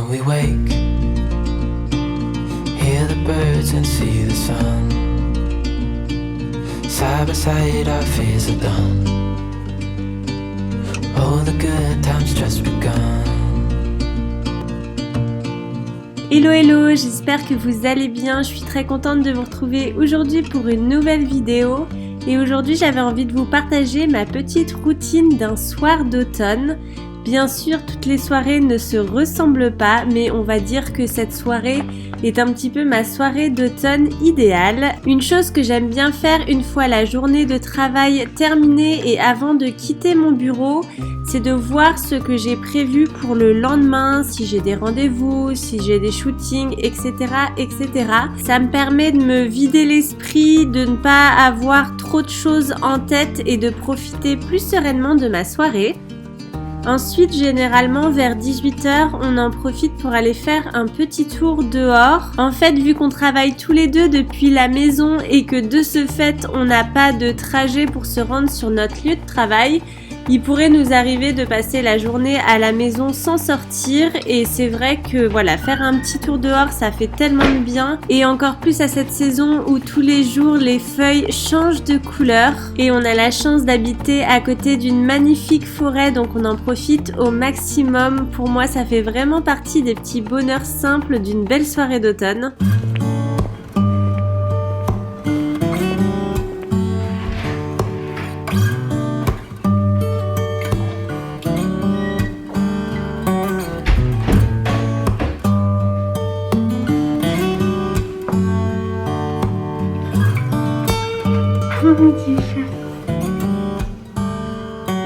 we wake, hear the birds and see the sun. Side by side our fears are done. Oh, the good times just begun. Hello hello, j'espère que vous allez bien, je suis très contente de vous retrouver aujourd'hui pour une nouvelle vidéo. Et aujourd'hui j'avais envie de vous partager ma petite routine d'un soir d'automne. Bien sûr, toutes les soirées ne se ressemblent pas, mais on va dire que cette soirée est un petit peu ma soirée d'automne idéale. Une chose que j'aime bien faire une fois la journée de travail terminée et avant de quitter mon bureau, c'est de voir ce que j'ai prévu pour le lendemain, si j'ai des rendez-vous, si j'ai des shootings, etc., etc. Ça me permet de me vider l'esprit, de ne pas avoir trop de choses en tête et de profiter plus sereinement de ma soirée. Ensuite, généralement, vers 18h, on en profite pour aller faire un petit tour dehors. En fait, vu qu'on travaille tous les deux depuis la maison et que de ce fait, on n'a pas de trajet pour se rendre sur notre lieu de travail, il pourrait nous arriver de passer la journée à la maison sans sortir et c'est vrai que voilà, faire un petit tour dehors, ça fait tellement de bien et encore plus à cette saison où tous les jours les feuilles changent de couleur et on a la chance d'habiter à côté d'une magnifique forêt donc on en profite au maximum. Pour moi, ça fait vraiment partie des petits bonheurs simples d'une belle soirée d'automne.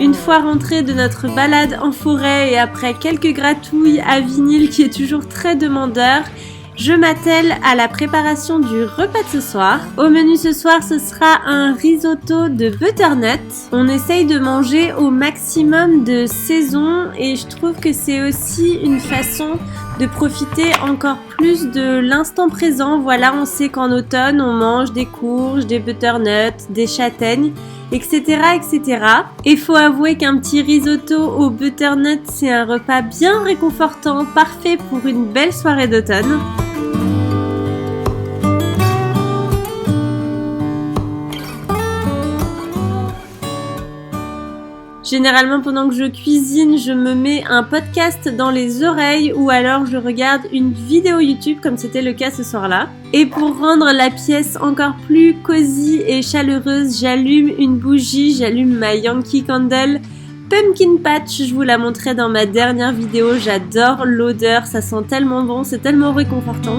Une fois rentrée de notre balade en forêt et après quelques gratouilles à vinyle qui est toujours très demandeur, je m'attelle à la préparation du repas de ce soir. Au menu ce soir, ce sera un risotto de butternut. On essaye de manger au maximum de saison et je trouve que c'est aussi une façon de profiter encore plus de l'instant présent. Voilà, on sait qu'en automne, on mange des courges, des butternuts, des châtaignes, etc., etc. Et faut avouer qu'un petit risotto au butternut, c'est un repas bien réconfortant, parfait pour une belle soirée d'automne. Généralement, pendant que je cuisine, je me mets un podcast dans les oreilles ou alors je regarde une vidéo YouTube comme c'était le cas ce soir-là. Et pour rendre la pièce encore plus cosy et chaleureuse, j'allume une bougie, j'allume ma Yankee Candle Pumpkin Patch. Je vous la montrais dans ma dernière vidéo, j'adore l'odeur, ça sent tellement bon, c'est tellement réconfortant.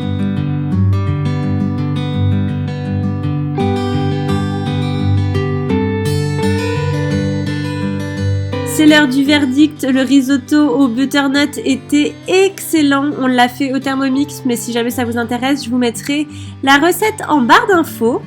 C'est l'heure du verdict, le risotto au butternut était excellent, on l'a fait au Thermomix, mais si jamais ça vous intéresse, je vous mettrai la recette en barre d'infos.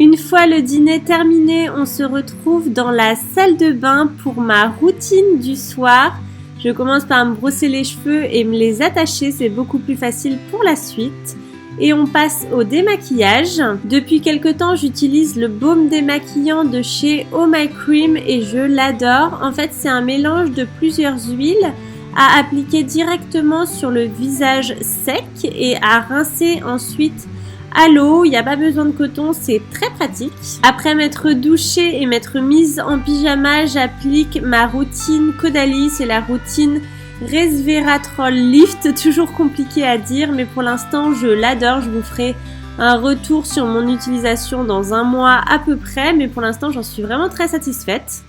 Une fois le dîner terminé, on se retrouve dans la salle de bain pour ma routine du soir. Je commence par me brosser les cheveux et me les attacher, c'est beaucoup plus facile pour la suite. Et on passe au démaquillage. Depuis quelque temps, j'utilise le baume démaquillant de chez Oh My Cream et je l'adore. En fait, c'est un mélange de plusieurs huiles à appliquer directement sur le visage sec et à rincer ensuite à l'eau. Il n'y a pas besoin de coton, c'est très pratique. Après m'être douchée et m'être mise en pyjama, j'applique ma routine Caudalie, c'est la routine Resveratrol Lift, toujours compliqué à dire, mais pour l'instant je l'adore. Je vous ferai un retour sur mon utilisation dans un mois à peu près, mais pour l'instant j'en suis vraiment très satisfaite.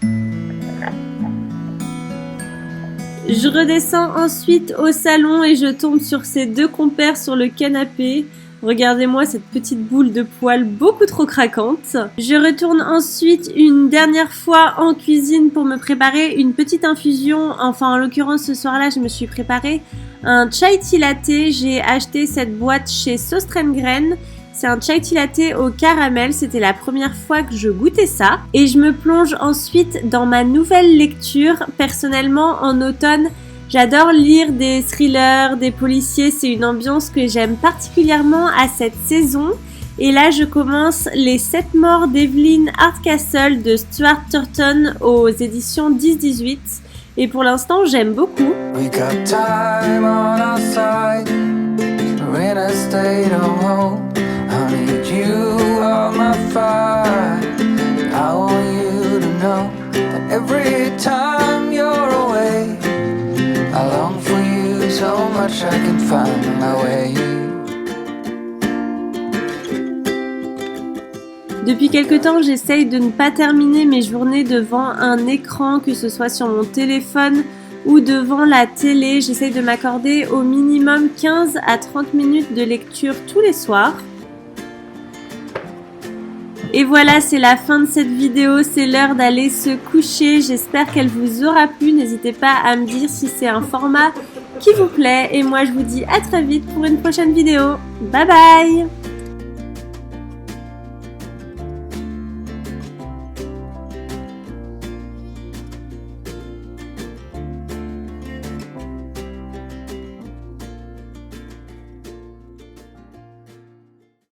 Je redescends ensuite au salon et je tombe sur ces deux compères sur le canapé. Regardez-moi cette petite boule de poils beaucoup trop craquante. Je retourne ensuite une dernière fois en cuisine pour me préparer une petite infusion. Enfin, en l'occurrence, ce soir-là, je me suis préparé un chai tea latte. J'ai acheté cette boîte chez Sostrengren. C'est un chai tea latte au caramel. C'était la première fois que je goûtais ça. Et je me plonge ensuite dans ma nouvelle lecture. Personnellement, en automne, j'adore lire des thrillers, des policiers, c'est une ambiance que j'aime particulièrement à cette saison. Et là, je commence Les 7 morts d'Evelyn Hardcastle de Stuart Turton aux éditions 10-18. Et pour l'instant, j'aime beaucoup. We got time on our side. so much I can find my way. Depuis quelque temps, j'essaye de ne pas terminer mes journées devant un écran, que ce soit sur mon téléphone ou devant la télé. J'essaye de m'accorder au minimum 15 à 30 minutes de lecture tous les soirs. Et voilà, c'est la fin de cette vidéo, c'est l'heure d'aller se coucher. J'espère qu'elle vous aura plu. N'hésitez pas à me dire si c'est un format qui vous plaît. Et moi, je vous dis à très vite pour une prochaine vidéo. Bye bye!